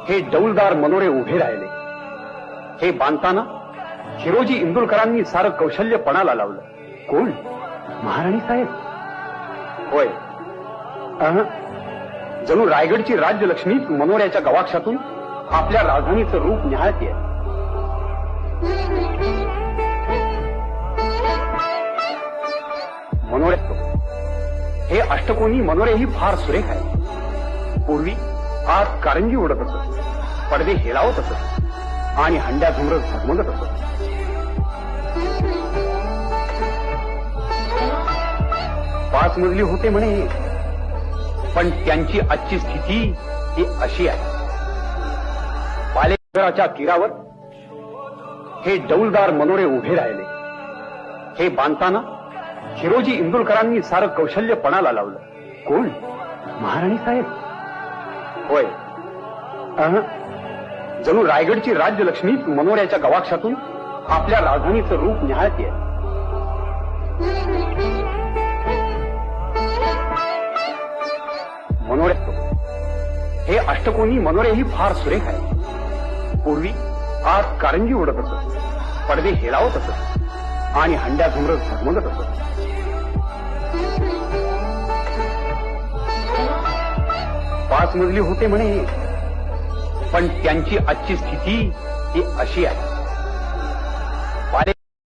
हे डौलदार मनोरे उभे राहिले. हे बांधताना हिरोजी इंदुरकरांनी सारं कौशल्य पणाला लावलं. कोण? महाराणी साहेब? होय. जणू रायगडची राज्यलक्ष्मी मनोऱ्याच्या गवाक्षातून आपल्या राजधानीचं रूप न्याहाळतीये. मनोरे हे अष्टकोनी मनोरे ही फार सुरेख आहे. पूर्वी आत कारंजी उडत असत, पडदे हेलावत असत आणि हंड्या झुमरत झगमगत असत. पाच मजली होते म्हणे, पण त्यांची आजची स्थिती ही अशी आहे. पालेकराच्या तीरावर हे डौलदार मनोरे उभे राहिले. हे बांधताना हिरोजी इंदुरकरांनी सारं कौशल्य पणाला लावलं. कोण? महाराणी साहेब? होय. जणू रायगडची राज्यलक्ष्मी मनोऱ्याच्या गवाक्षातून आपल्या राजधानीचं रूप न्याहाळतीये. मनोरे हे अष्टकोनी मनोरे ही फार सुरेख आहे. पूर्वी आत कारंजी उडत असत, पडदे हेलावत असत आणि हंड्या झुमरत झगमगत असत. पाच मजली होते म्हणे, पण त्यांची आजची स्थिती ही अशी आहे.